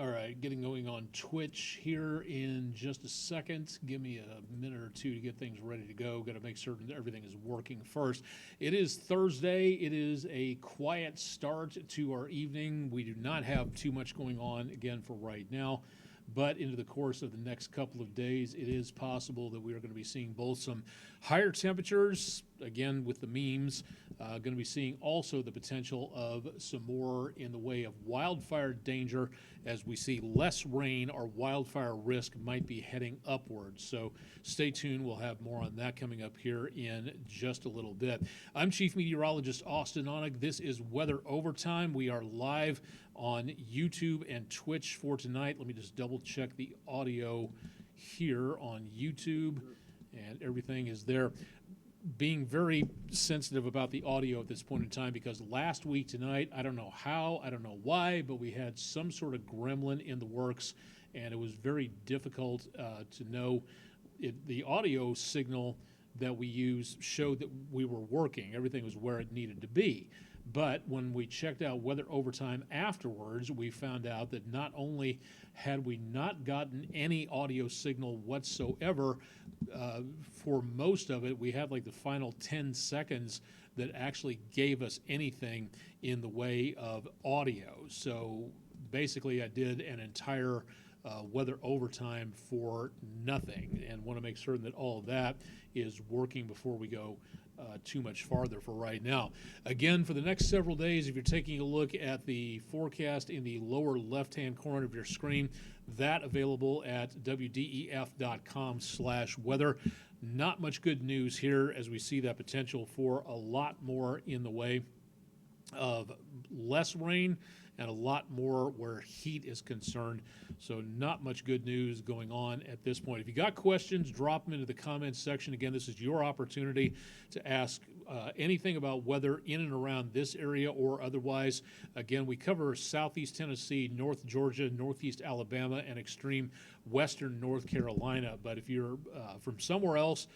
All right, getting going on Twitch here in just a second. Give me a minute or two to get things ready to go. Got to make certain that everything is working first. It is Thursday. It is a quiet start to our evening. We do not have too much going on again for right now. But into the course of the next couple of days, it is possible that we are going to be seeing both some higher temperatures, again with the memes, going to be seeing also the potential of some more in the way of wildfire danger. As we see less rain, our wildfire risk might be heading upwards. So stay tuned. We'll have more on that coming up here in just a little bit. I'm Chief Meteorologist Austin Onig. This is Weather Overtime. We are live on YouTube and Twitch for tonight. Let me just double check the audio here on YouTube, and everything is there. Being very sensitive about the audio at this point in time because last week tonight, I don't know how, I don't know why, but we had some sort of gremlin in the works, and it was very difficult to know. The audio signal that we used showed that we were working. Everything was where it needed to be. But when we checked out Weather Overtime afterwards, we found out that not only had we not gotten any audio signal whatsoever for most of it, we had like the final 10 seconds that actually gave us anything in the way of audio. So basically I did an entire Weather Overtime for nothing, and want to make certain that all of that is working before we go too much farther for right now. Again, for the next several days, if you're taking a look at the forecast in the lower left-hand corner of your screen, that available at wdef.com/weather. Not much good news here as we see that potential for a lot more in the way of less rain and a lot more where heat is concerned. So not much good news going on at this point. If you got questions, drop them into the comments section. Again, this is your opportunity to ask anything about weather in and around this area or otherwise. Again, we cover southeast Tennessee, North Georgia, northeast Alabama, and extreme western North Carolina. But if you're from somewhere else,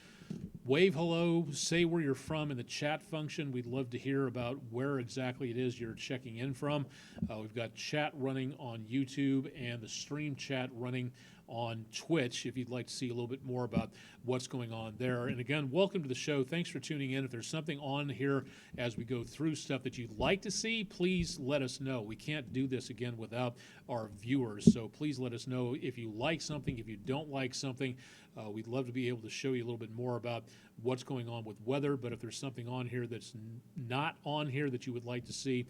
wave hello, say where you're from in the chat function. We'd love to hear about where exactly it is you're checking in from. We've got chat running on YouTube and the stream chat running on Twitch if you'd like to see a little bit more about what's going on there. And again, welcome to the show. Thanks for tuning in. If there's something on here as we go through stuff that you'd like to see, please let us know. We can't do this again without our viewers, so please let us know if you like something, if you don't like something. We'd love to be able to show you a little bit more about what's going on with weather, but if there's something on here that's not on here that you would like to see,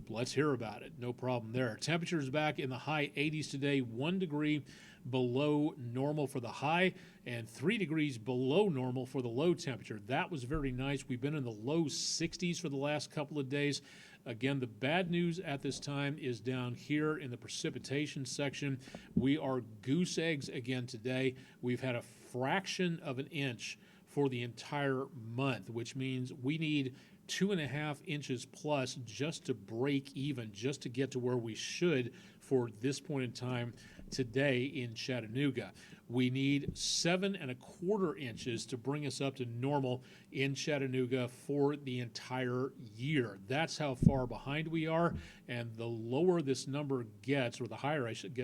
let's hear about it. No problem there. Temperatures back in the high 80s today, 1 degree below normal for the high and 3 degrees below normal for the low temperature. That was very nice. We've been in the low 60s for the last couple of days. Again, the bad news at this time is down here in the precipitation section. We are goose eggs again today. We've had a fraction of an inch for the entire month, which means we need 2.5 inches plus just to break even, just to get to where we should for this point in time today in Chattanooga. We need 7.25 inches to bring us up to normal in Chattanooga for the entire year. That's how far behind we are, and the lower this number gets, or the higher I should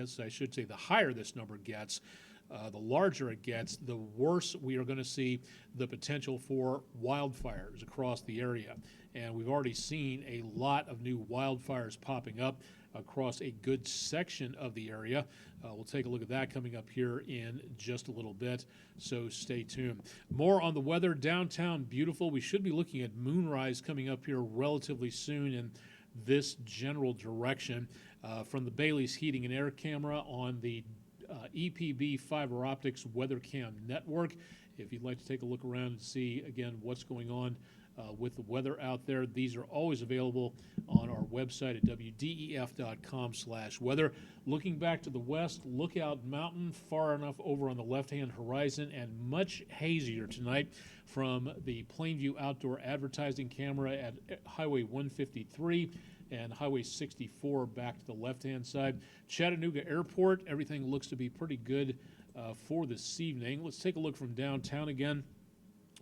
say, the higher this number gets, the larger it gets, the worse we are going to see the potential for wildfires across the area. And we've already seen a lot of new wildfires popping up across a good section of the area. We'll take a look at that coming up here in just a little bit, so stay tuned. More on the weather. Downtown, beautiful. We should be looking at moonrise coming up here relatively soon in this general direction. From the Bailey's Heating and Air camera on the EPB Fiber Optics WeatherCam network. If you'd like to take a look around and see, again, what's going on with the weather out there, these are always available on our website at wdef.com/weather. Looking back to the west, Lookout Mountain far enough over on the left-hand horizon and much hazier tonight from the Plainview Outdoor Advertising camera at Highway 153 and Highway 64 back to the left-hand side. Chattanooga Airport, everything looks to be pretty good for this evening. Let's take a look from downtown again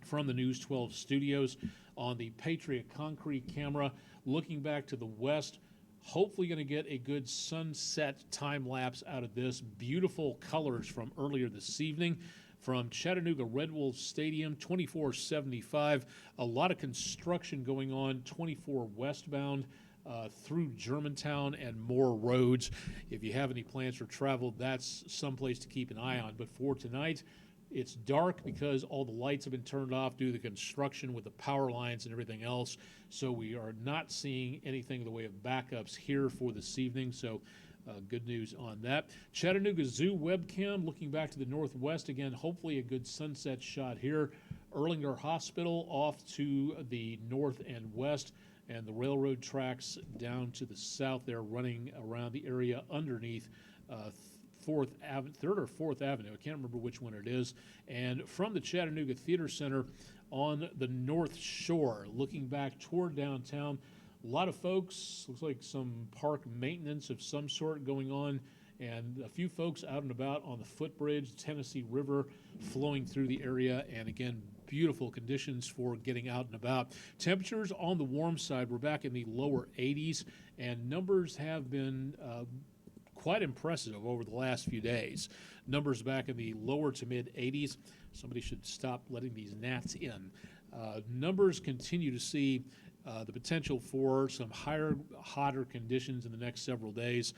from the News 12 studios on the Patriot Concrete camera. Looking back to the west, Hopefully going to get a good sunset time lapse out of this. Beautiful colors from earlier this evening. From Chattanooga Red Wolf Stadium, 2475. A lot of construction going on, 24 westbound through Germantown and more roads. If you have any plans for travel, that's someplace to keep an eye on. But for tonight, it's dark because all the lights have been turned off due to the construction with the power lines and everything else. So we are not seeing anything in the way of backups here for this evening. So good news on that. Chattanooga Zoo webcam looking back to the northwest again. Hopefully a good sunset shot here. Erlanger Hospital off to the north and west, and the railroad tracks down to the south there running around the area underneath Third or Fourth Avenue. I can't remember which one it is. And from the Chattanooga Theater Center on the North Shore, looking back toward downtown, a lot of folks, looks like some park maintenance of some sort going on, and a few folks out and about on the footbridge, Tennessee River flowing through the area, and again, beautiful conditions for getting out and about. Temperatures on the warm side, we're back in the lower 80s, and numbers have been quite impressive over the last few days. Numbers back in the lower to mid 80s. Somebody should stop letting these gnats in. Numbers continue to see the potential for some higher, hotter conditions in the next several days.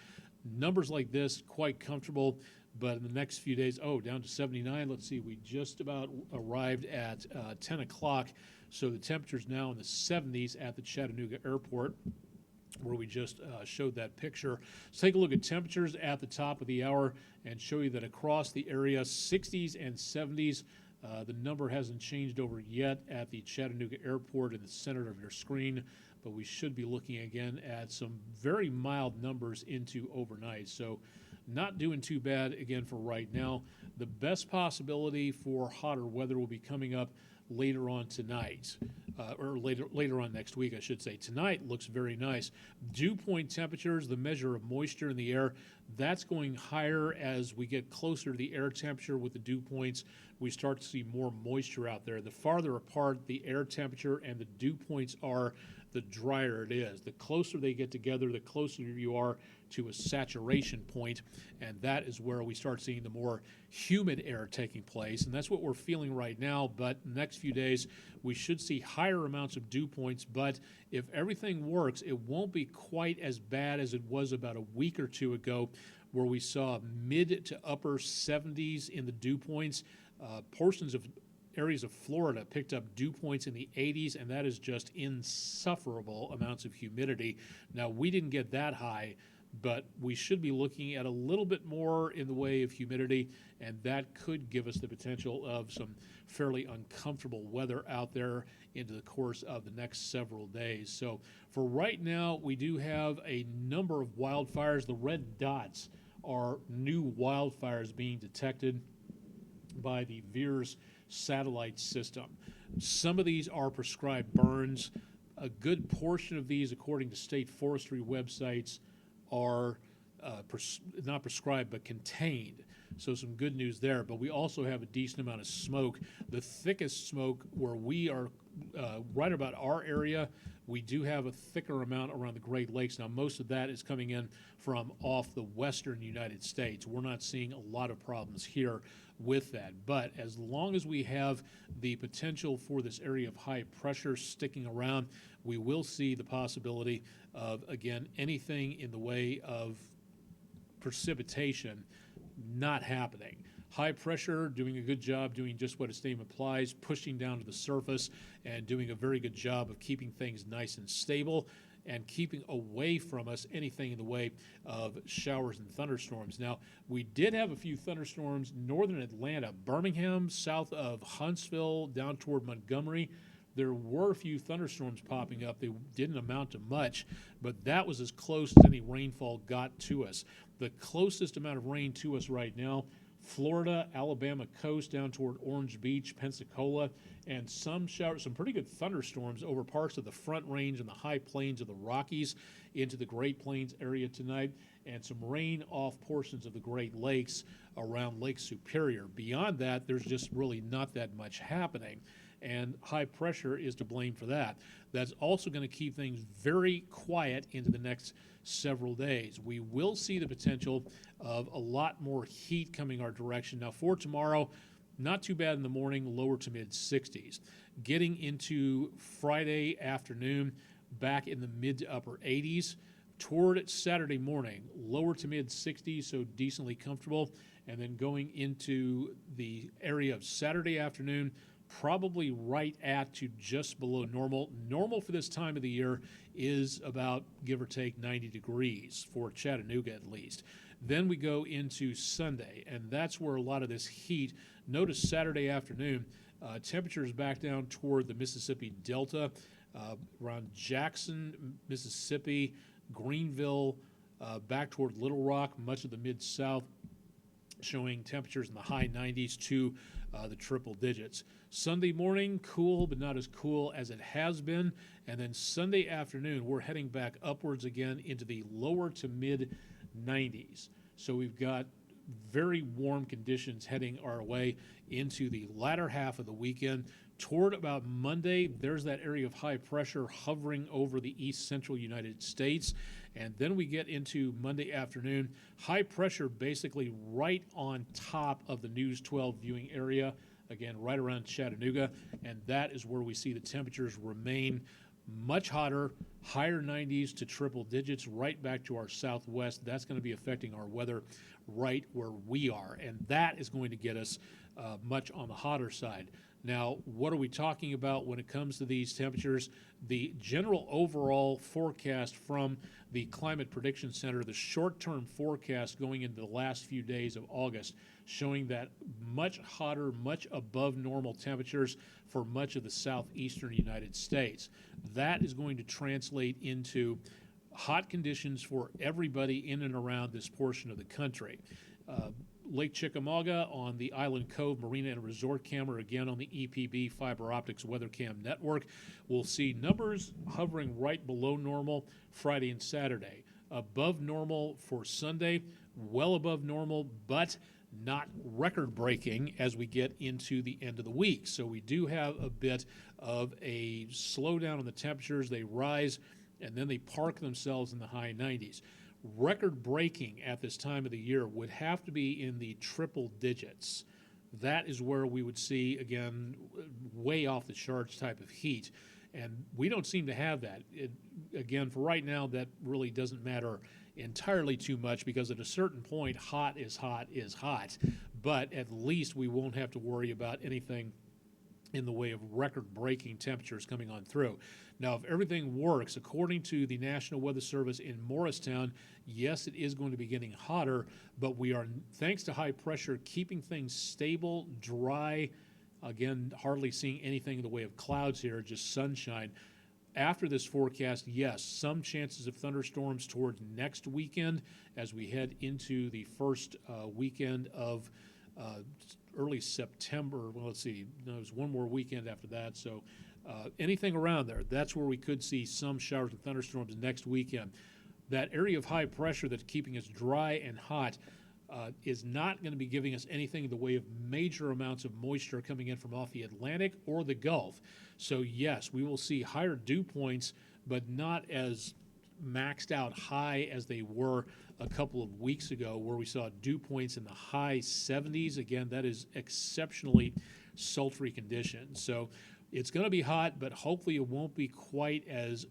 Numbers like this, quite comfortable, but in the next few days, down to 79. Let's see, we just about arrived at 10 o'clock, so the temperature's now in the 70s at the Chattanooga Airport, where we just showed that picture. Let's take a look at temperatures at the top of the hour and show you that across the area, 60s and 70s. The number hasn't changed over yet at the Chattanooga Airport in the center of your screen, but we should be looking again at some very mild numbers into overnight. So not doing too bad again for right now. The best possibility for hotter weather will be coming up later on tonight, or later on next week, I should say. Tonight looks very nice. Dew point temperatures, the measure of moisture in the air, that's going higher as we get closer to the air temperature with the dew points. We start to see more moisture out there. The farther apart the air temperature and the dew points are, the drier it is. The closer they get together, the closer you are to a saturation point, and that is where we start seeing the more humid air taking place, and that's what we're feeling right now. But next few days, we should see higher amounts of dew points, but if everything works, it won't be quite as bad as it was about a week or two ago, where we saw mid to upper 70s in the dew points. Portions of areas of Florida picked up dew points in the 80s, and that is just insufferable amounts of humidity. Now, we didn't get that high, but we should be looking at a little bit more in the way of humidity, and that could give us the potential of some fairly uncomfortable weather out there into the course of the next several days. So for right now, we do have a number of wildfires. The red dots are new wildfires being detected by the VEERS satellite system. Some of these are prescribed burns. A good portion of these, according to state forestry websites, are not prescribed but contained. So some good news there. But we also have a decent amount of smoke. The thickest smoke where we are right about our area, we do have a thicker amount around the Great Lakes. Now, most of that is coming in from off the western United States. We're not seeing a lot of problems here with that. But as long as we have the potential for this area of high pressure sticking around, we will see the possibility of, again, anything in the way of precipitation not happening. High pressure doing a good job doing just what its name implies, pushing down to the surface and doing a very good job of keeping things nice and stable and keeping away from us anything in the way of showers and thunderstorms. Now, we did have a few thunderstorms northern Atlanta, Birmingham, south of Huntsville, down toward Montgomery. There were a few thunderstorms popping up. They didn't amount to much, but that was as close as any rainfall got to us. The closest amount of rain to us right now, Florida, Alabama coast down toward Orange Beach, Pensacola, and some showers, some pretty good thunderstorms over parts of the Front Range and the high plains of the Rockies into the Great Plains area tonight, and some rain off portions of the Great Lakes around Lake Superior. Beyond that, there's just really not that much happening. and high pressure is to blame for that. That's also going to keep things very quiet into the next several days. We will see the potential of a lot more heat coming our direction. Now for tomorrow, not too bad in the morning, lower to mid 60s. Getting into Friday afternoon, back in the mid to upper 80s. Toward Saturday morning, lower to mid 60s, so decently comfortable. And then going into the area of Saturday afternoon, probably right at to just below normal. Normal for this time of the year is about, give or take, 90 degrees for Chattanooga at least. Then we go into Sunday, and that's where a lot of this heat, notice Saturday afternoon, temperatures back down toward the Mississippi Delta, around Jackson, Mississippi, Greenville, back toward Little Rock, much of the Mid-South, showing temperatures in the high 90s to the triple digits. Sunday morning, cool, but not as cool as it has been. And then Sunday afternoon, we're heading back upwards again into the lower to mid 90s. So we've got very warm conditions heading our way into the latter half of the weekend. Toward about Monday, there's that area of high pressure hovering over the east central United States. And then we get into Monday afternoon, high pressure basically right on top of the News 12 viewing area, again, right around Chattanooga. And that is where we see the temperatures remain much hotter, higher 90s to triple digits, right back to our southwest. That's going to be affecting our weather right where we are. And that is going to get us much on the hotter side. Now, what are we talking about when it comes to these temperatures? The general overall forecast from the Climate Prediction Center, the short-term forecast going into the last few days of August, showing that much hotter, much above normal temperatures for much of the southeastern United States. That is going to translate into hot conditions for everybody in and around this portion of the country. Lake Chickamauga on the Island Cove Marina and Resort Camera, again on the EPB Fiber Optics WeatherCam network. We'll see numbers hovering right below normal Friday and Saturday. Above normal for Sunday, well above normal, but not record-breaking as we get into the end of the week. So we do have a bit of a slowdown in the temperatures. They rise, and then they park themselves in the high 90s. Record-breaking at this time of the year would have to be in the triple digits. That is where we would see, again, way off the charts type of heat. And we don't seem to have that. Again, for right now, that really doesn't matter entirely too much because at a certain point, hot is hot is hot. But at least we won't have to worry about anything in the way of record-breaking temperatures coming on through. Now, if everything works according to the National Weather Service in Morristown, yes, it is going to be getting hotter, but we are, thanks to high pressure, keeping things stable, dry. Again, hardly seeing anything in the way of clouds here, just sunshine. After this forecast, yes, some chances of thunderstorms towards next weekend as we head into the first weekend of early September. Well, let's see, there's one more weekend after that. So anything around there, that's where we could see some showers and thunderstorms next weekend. That area of high pressure that's keeping us dry and hot is not going to be giving us anything in the way of major amounts of moisture coming in from off the Atlantic or the Gulf. So yes, we will see higher dew points, but not as maxed out high as they were a couple of weeks ago, where we saw dew points in the high 70s. Again, that is exceptionally sultry conditions. So it's going to be hot, but hopefully it won't be quite as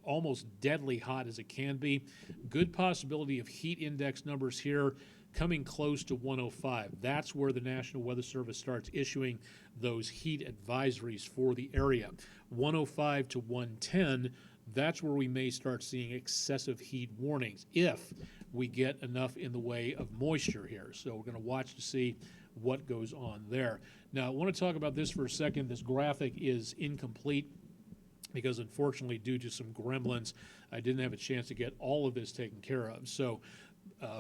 almost deadly hot as it can be. Good possibility of heat index numbers here coming close to 105. That's where the National Weather Service starts issuing those heat advisories for the area. 105 to 110, that's where we may start seeing excessive heat warnings if we get enough in the way of moisture here. So we're going to watch to see what goes on there. Now, I want to talk about this for a second. This graphic is incomplete because, unfortunately, due to some gremlins, I didn't have a chance to get all of this taken care of. So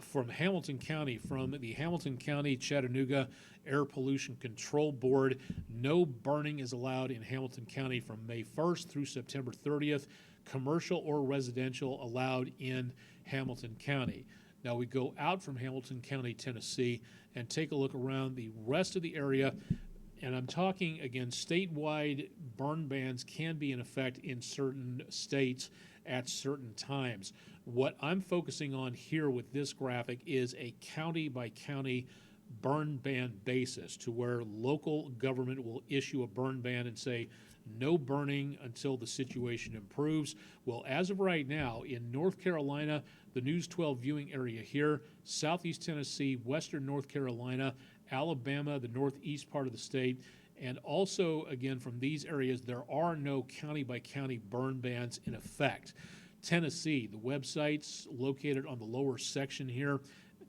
from Hamilton County, from the Hamilton County Chattanooga Air Pollution Control Board, no burning is allowed in Hamilton County from May 1st through September 30th. Commercial or residential allowed in Hamilton County. Now we go out from Hamilton County, Tennessee, and take a look around the rest of the area. And I'm talking, again, statewide burn bans can be in effect in certain states at certain times. What I'm focusing on here with this graphic is a county by county burn ban basis, to where local government will issue a burn ban and say no burning until the situation improves. Well, as of right now, in North Carolina, the News 12 viewing area here, Southeast Tennessee, Western North Carolina, Alabama, the northeast part of the state, and also, again, from these areas, there are no county by county burn bans in effect. Tennessee, the website's located on the lower section here.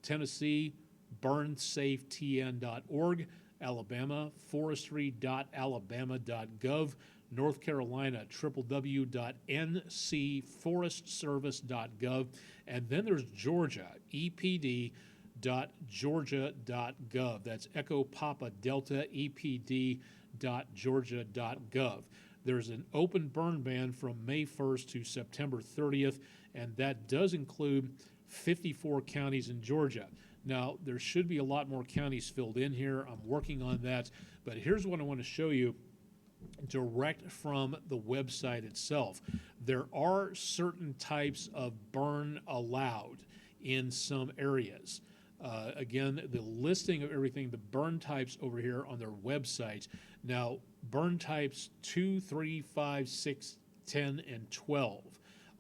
Tennessee, burnsafetn.org. Alabama, forestry.alabama.gov. North Carolina, www.ncforestservice.gov. And then there's Georgia, epd.georgia.gov. That's Echo Papa Delta, epd.georgia.gov. There's an open burn ban from May 1st to September 30th, and that does include 54 counties in Georgia. Now, there should be a lot more counties filled in here. I'm working on that, but here's what I want to show you direct from the website itself. There are certain types of burn allowed in some areas. Again, the listing of everything, the burn types over here on their website. Now, burn types 2, 3, 5, 6, 10, and 12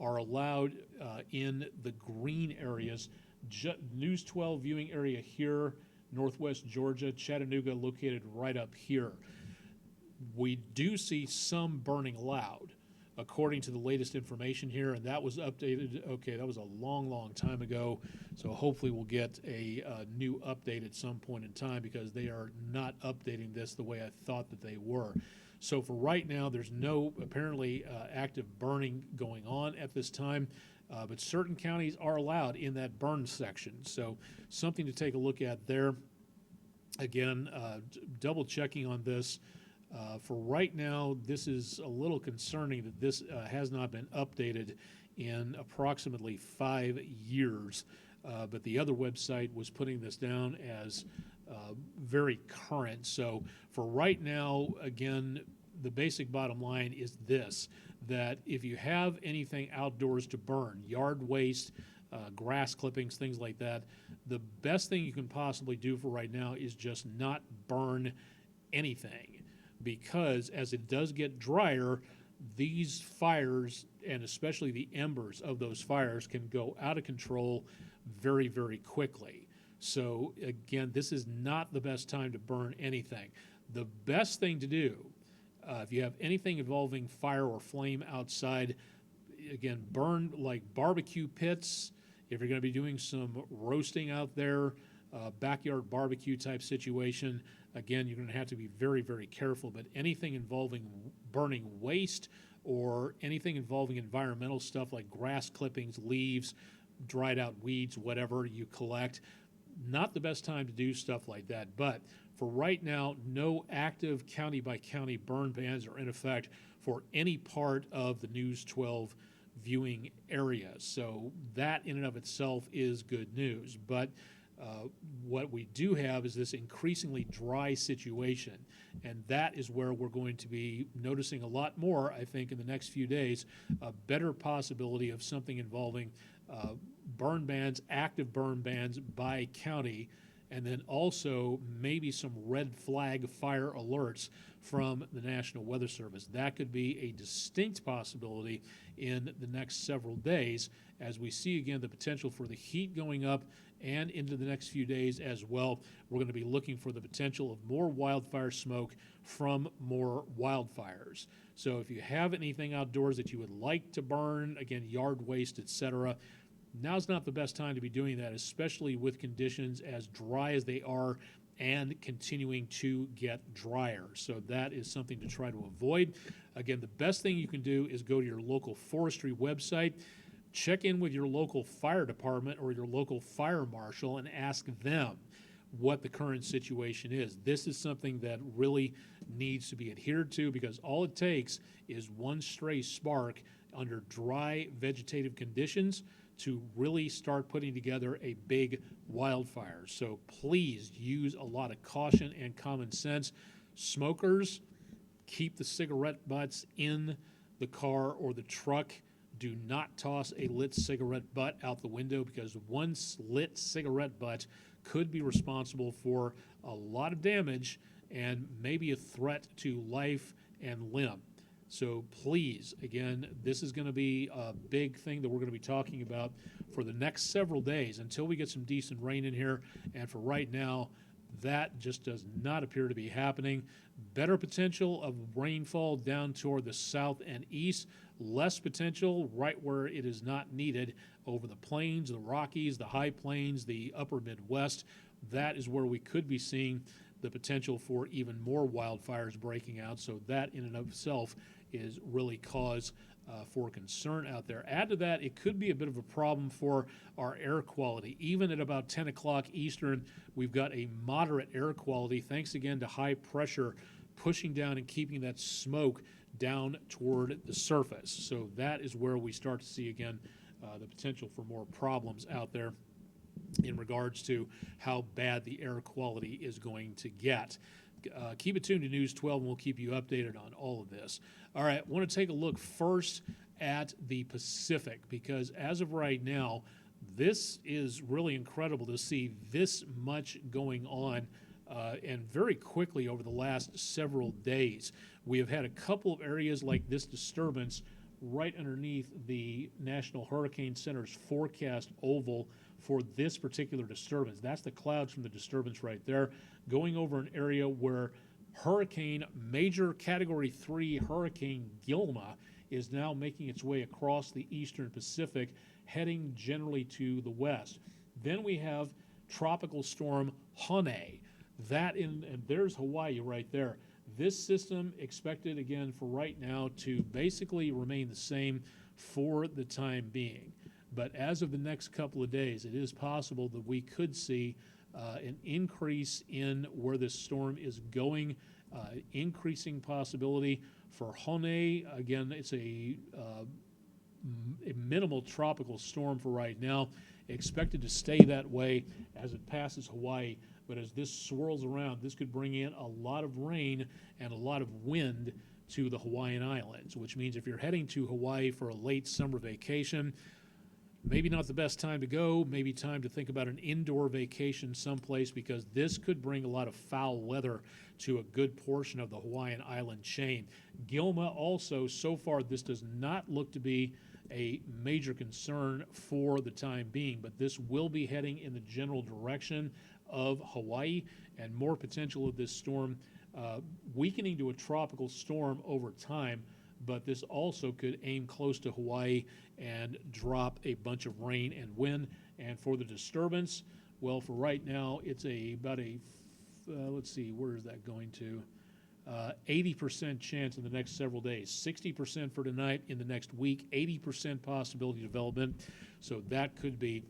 are allowed in the green areas. News 12 viewing area here, Northwest Georgia, Chattanooga located right up here. We do see some burning allowed, according to the latest information here, and that was updated. Okay, that was a long time ago, so hopefully we'll get a new update at some point in time, because they are not updating this the way I thought that they were. So for right now, there's no apparently active burning going on at this time, but certain counties are allowed in that burn section, so something to take a look at there. Again, double checking on this. For right now, this is a little concerning that this has not been updated in approximately 5 years, but the other website was putting this down as very current. So for right now, again, the basic bottom line is this, that if you have anything outdoors to burn, yard waste, grass clippings, things like that, the best thing you can possibly do for right now is just not burn anything, because as it does get drier, these fires, and especially the embers of those fires, can go out of control very, very quickly. So again, this is not the best time to burn anything. The best thing to do, if you have anything involving fire or flame outside, again, burn like barbecue pits. If you're going to be doing some roasting out there, backyard barbecue type situation, again, you're going to have to be very, very careful. But anything involving burning waste or anything involving environmental stuff like grass clippings, leaves, dried out weeds, whatever you collect, not the best time to do stuff like that. But for right now, no active county by county burn bans are in effect for any part of the News 12 viewing area. So that in and of itself is good news. But what we do have is this increasingly dry situation, and that is where we're going to be noticing a lot more, I think, in the next few days, a better possibility of something involving burn bans, active burn bans by county, and then also maybe some red flag fire alerts from the National Weather Service. That could be a distinct possibility in the next several days, as we see again the potential for the heat going up, and into the next few days as well. We're going to be looking for the potential of more wildfire smoke from more wildfires. So if you have anything outdoors that you would like to burn, again, yard waste, etc., now's not the best time to be doing that, especially with conditions as dry as they are and continuing to get drier. So that is something to try to avoid. Again, the best thing you can do is go to your local forestry website, check in with your local fire department or your local fire marshal and ask them what the current situation is. This is something that really needs to be adhered to, because all it takes is one stray spark under dry vegetative conditions to really start putting together a big wildfire. So please use a lot of caution and common sense. Smokers, keep the cigarette butts in the car or the truck. Do not toss a lit cigarette butt out the window, because one lit cigarette butt could be responsible for a lot of damage and maybe a threat to life and limb. So please, again, this is going to be a big thing that we're going to be talking about for the next several days until we get some decent rain in here. And for right now, that just does not appear to be happening. Better potential of rainfall down toward the south and east, less potential right where it is not needed over the plains, the Rockies, the high plains, the upper Midwest. That is where we could be seeing the potential for even more wildfires breaking out. So that in and of itself is really cause for concern out there. Add to that, it could be a bit of a problem for our air quality. Even at about 10 o'clock Eastern, we've got a moderate air quality, thanks again to high pressure pushing down and keeping that smoke down toward the surface. So that is where we start to see again the potential for more problems out there in regards to how bad the air quality is going to get. Keep it tuned to News 12, and we'll keep you updated on all of this. All right, I want to take a look first at the Pacific, because as of right now, this is really incredible to see this much going on and very quickly over the last several days. We have had a couple of areas like this disturbance right underneath the National Hurricane Center's forecast oval for this particular disturbance. That's the clouds from the disturbance right there, going over an area where major Category 3 Hurricane Gilma is now making its way across the eastern Pacific, heading generally to the west. Then we have Tropical Storm Hone. And there's Hawaii right there. This system expected, again, for right now to basically remain the same for the time being. But as of the next couple of days, it is possible that we could see an increase in where this storm is going, increasing possibility for Hone. Again, it's a minimal tropical storm for right now, expected to stay that way as it passes Hawaii. But as this swirls around, this could bring in a lot of rain and a lot of wind to the Hawaiian Islands, which means if you're heading to Hawaii for a late summer vacation, maybe not the best time to go, maybe time to think about an indoor vacation someplace, because this could bring a lot of foul weather to a good portion of the Hawaiian Island chain. Gilma also, so far, this does not look to be a major concern for the time being, but this will be heading in the general direction of Hawaii, and more potential of this storm weakening to a tropical storm over time. But this also could aim close to Hawaii and drop a bunch of rain and wind. And for the disturbance, well, for right now, it's let's see, where is that going to? 80% chance in the next several days, 60% for tonight, in the next week, 80% possibility of development. So that could be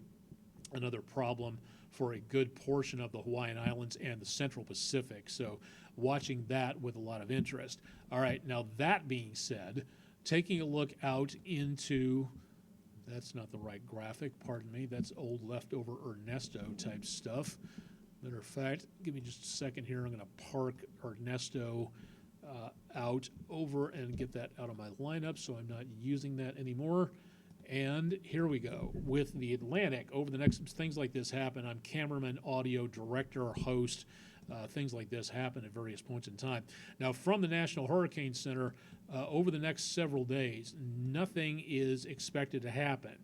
another problem for a good portion of the Hawaiian Islands and the Central Pacific. So watching that with a lot of interest. All right, now that being said, taking a look out into, that's not the right graphic, pardon me, that's old leftover Ernesto type stuff. Matter of fact, give me just a second here. I'm going to park Ernesto out over and get that out of my lineup so I'm not using that anymore. And here we go. With the Atlantic, over the next, things like this happen. I'm cameraman, audio, director, host. Things like this happen at various points in time. Now, from the National Hurricane Center, over the next several days, nothing is expected to happen.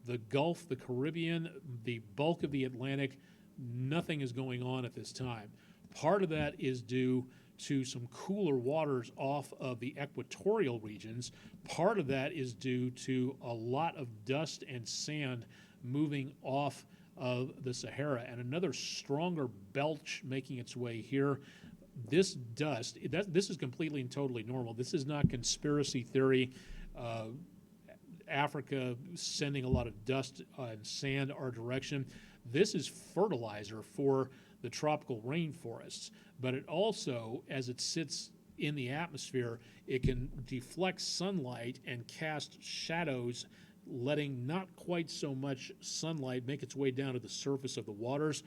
The Gulf, the Caribbean, the bulk of the Atlantic, nothing is going on at this time. Part of that is due to some cooler waters off of the equatorial regions. Part of that is due to a lot of dust and sand moving off of the Sahara, and another stronger belch making its way here. This dust, this is completely and totally normal. This is not conspiracy theory. Africa sending a lot of dust and sand our direction. This is fertilizer for the tropical rainforests, but it also, as it sits in the atmosphere, it can deflect sunlight and cast shadows, letting not quite so much sunlight make its way down to the surface of the waters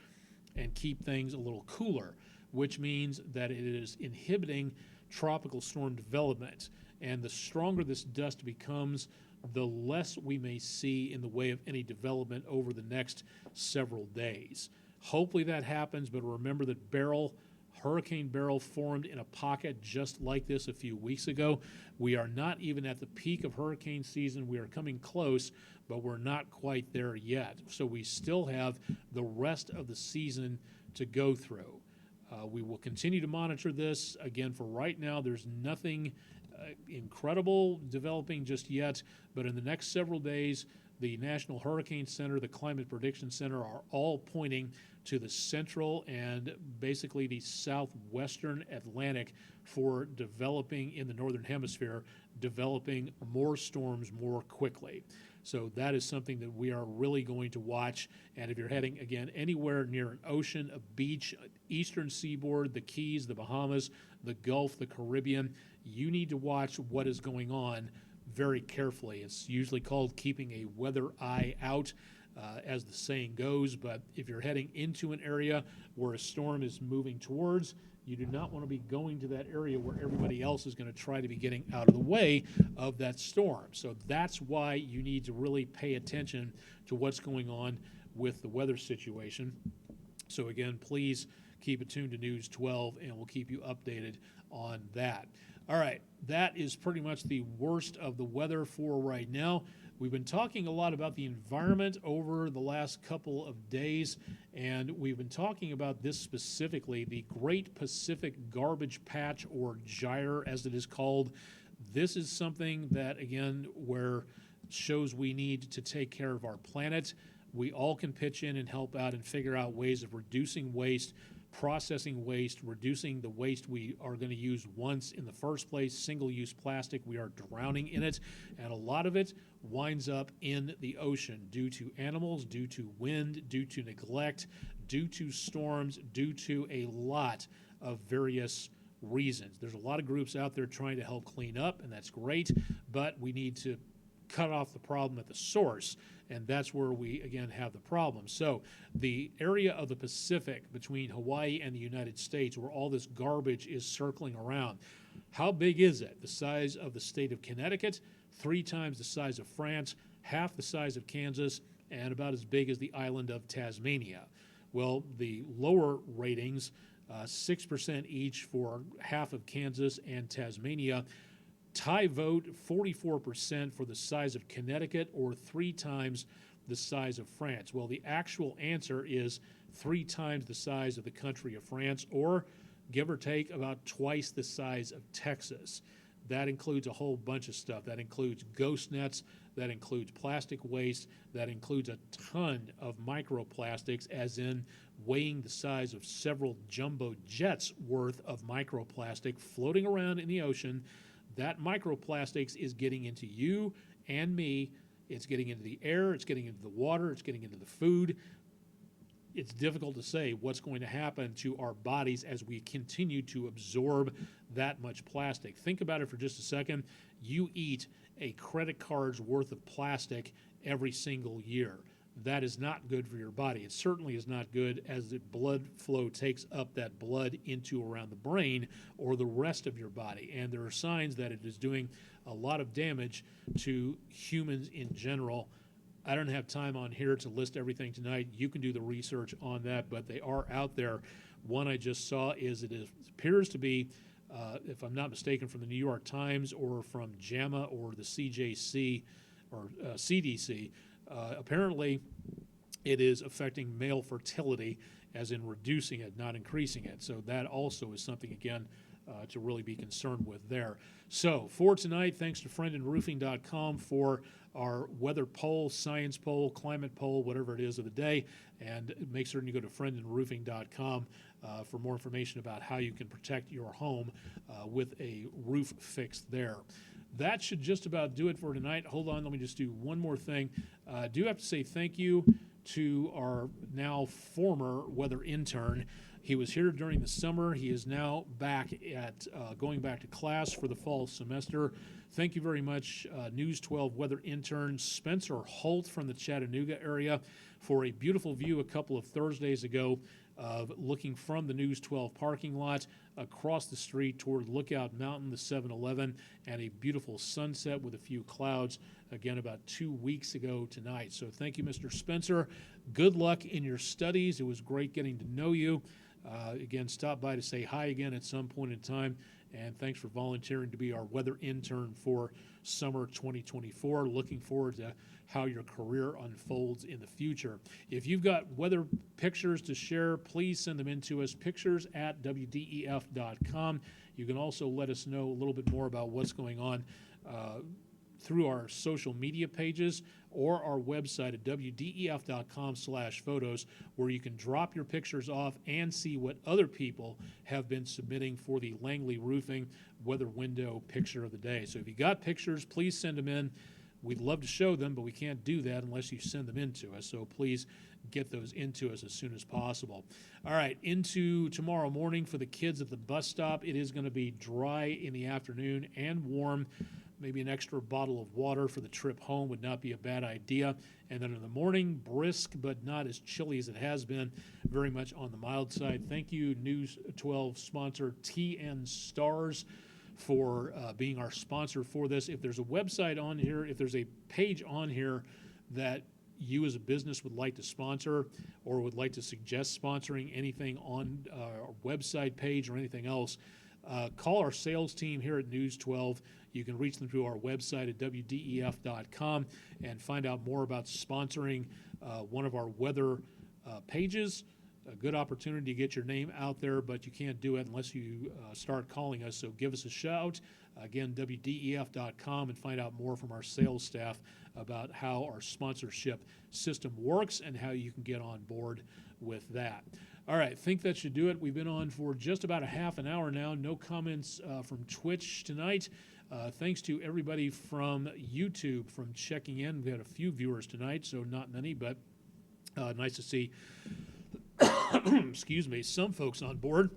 and keep things a little cooler. which means that it is inhibiting tropical storm development. And the stronger this dust becomes, the less we may see in the way of any development over the next several days. Hopefully that happens, but remember that Hurricane Beryl formed in a pocket just like this a few weeks ago. We are not even at the peak of hurricane season. We are coming close, but we're not quite there yet. So we still have the rest of the season to go through. We will continue to monitor this. Again, for right now, there's nothing incredible developing just yet, but in the next several days, the National Hurricane Center, the Climate Prediction Center are all pointing to the central and basically the southwestern Atlantic for developing in the northern hemisphere, developing more storms more quickly. So that is something that we are really going to watch. And if you're heading, again, anywhere near an ocean, a beach, eastern seaboard, the Keys, the Bahamas, the Gulf, the Caribbean, you need to watch what is going on very carefully. It's usually called keeping a weather eye out, as the saying goes. But if you're heading into an area where a storm is moving towards, you do not want to be going to that area where everybody else is going to try to be getting out of the way of that storm. So that's why you need to really pay attention to what's going on with the weather situation. So again, please keep it tuned to News 12, and we'll keep you updated on that. All right, that is pretty much the worst of the weather for right now. We've been talking a lot about the environment over the last couple of days, and we've been talking about this specifically, the Great Pacific Garbage Patch, or GIRE as it is called. This is something that, again, where shows we need to take care of our planet. We all can pitch in and help out and figure out ways of reducing waste, processing waste, reducing the waste we are going to use once in the first place. Single-use plastic, we are drowning in it, and a lot of it winds up in the ocean due to animals, due to wind, due to neglect, due to storms, due to a lot of various reasons. There's a lot of groups out there trying to help clean up, and that's great, but we need to cut off the problem at the source, and that's where we, again, have the problem. So the area of the Pacific between Hawaii and the United States where all this garbage is circling around, how big is it? The size of the state of Connecticut, 3 times the size of France, half the size of Kansas, and about as big as the island of Tasmania. Well, the lower ratings, 6% each for half of Kansas and Tasmania. Tie vote 44% for the size of Connecticut, or 3 times the size of France. Well, the actual answer is 3 times the size of the country of France, or give or take about twice the size of Texas. That includes a whole bunch of stuff. That includes ghost nets, that includes plastic waste, that includes a ton of microplastics, as in weighing the size of several jumbo jets worth of microplastic floating around in the ocean. That microplastics is getting into you and me. It's getting into the air, it's getting into the water, it's getting into the food. It's difficult to say what's going to happen to our bodies as we continue to absorb that much plastic. Think about it for just a second. You eat a credit card's worth of plastic every single year. That is not good for your body. It certainly is not good as the blood flow takes up that blood into around the brain or the rest of your body. And there are signs that it is doing a lot of damage to humans in general. I don't have time on here to list everything tonight. You can do the research on that, but they are out there. One I just saw is it appears to be, if I'm not mistaken, from the New York Times or from JAMA or the CJC or CDC. Apparently, it is affecting male fertility, as in reducing it, not increasing it. So that also is something, again, to really be concerned with there. So for tonight, thanks to friendinroofing.com for our weather poll, science poll, climate poll, whatever it is of the day. And make certain you go to friendinroofing.com for more information about how you can protect your home with a roof fix there. That should just about do it for tonight. Hold on, let me just do one more thing. I do have to say thank you to our now former weather intern. He was here during the summer. He is now back at going back to class for the fall semester. Thank you very much, News 12 weather intern Spencer Holt from the Chattanooga area, for a beautiful view a couple of Thursdays ago of looking from the News 12 parking lot across the street toward Lookout Mountain, the 7-Eleven, and a beautiful sunset with a few clouds, again, about 2 weeks ago tonight. So thank you, Mr. Spencer. Good luck in your studies. It was great getting to know you. Again, stop by to say hi again at some point in time, and thanks for volunteering to be our weather intern for summer 2024. Looking forward to how your career unfolds in the future. If you've got weather pictures to share, please send them in to us, pictures@wdef.com. You can also let us know a little bit more about what's going on through our social media pages or our website at wdef.com/photos, where you can drop your pictures off and see what other people have been submitting for the Langley Roofing Weather Window Picture of the Day. So if you got pictures, please send them in. We'd love to show them, but we can't do that unless you send them in to us. So please get those into us as soon as possible. All right, into tomorrow morning for the kids at the bus stop. It is going to be dry in the afternoon and warm. Maybe an extra bottle of water for the trip home would not be a bad idea. And then in the morning, brisk but not as chilly as it has been, very much on the mild side. Thank you, News 12 sponsor TN Stars, for being our sponsor for this. If there's a website on here, if there's a page on here that you as a business would like to sponsor or would like to suggest sponsoring anything on our website page or anything else, call our sales team here at News 12. You can reach them through our website at wdef.com and find out more about sponsoring one of our weather pages. A good opportunity to get your name out there, but you can't do it unless you start calling us. So give us a shout. Again, wdef.com, and find out more from our sales staff about how our sponsorship system works and how you can get on board with that. All right, I think that should do it. We've been on for just about a half an hour now. No comments from Twitch tonight. Thanks to everybody from YouTube from checking in. We had a few viewers tonight, so not many, but nice to see excuse me, some folks on board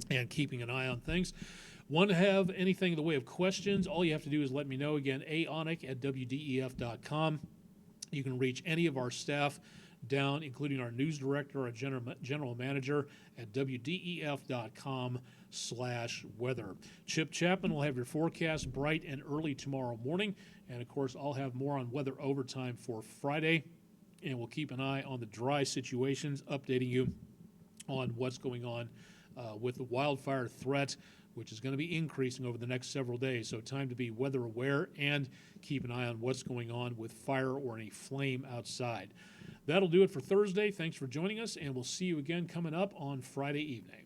and keeping an eye on things. Want to have anything in the way of questions, all you have to do is let me know. Again, aonic@wdef.com. You can reach any of our staff down, including our news director, our general manager, at wdef.com/weather. Chip Chapman will have your forecast bright and early tomorrow morning. And, of course, I'll have more on weather overtime for Friday. And we'll keep an eye on the dry situations, updating you on what's going on with the wildfire threat, which is going to be increasing over the next several days. So time to be weather aware and keep an eye on what's going on with fire or any flame outside. That'll do it for Thursday. Thanks for joining us, and we'll see you again coming up on Friday evening.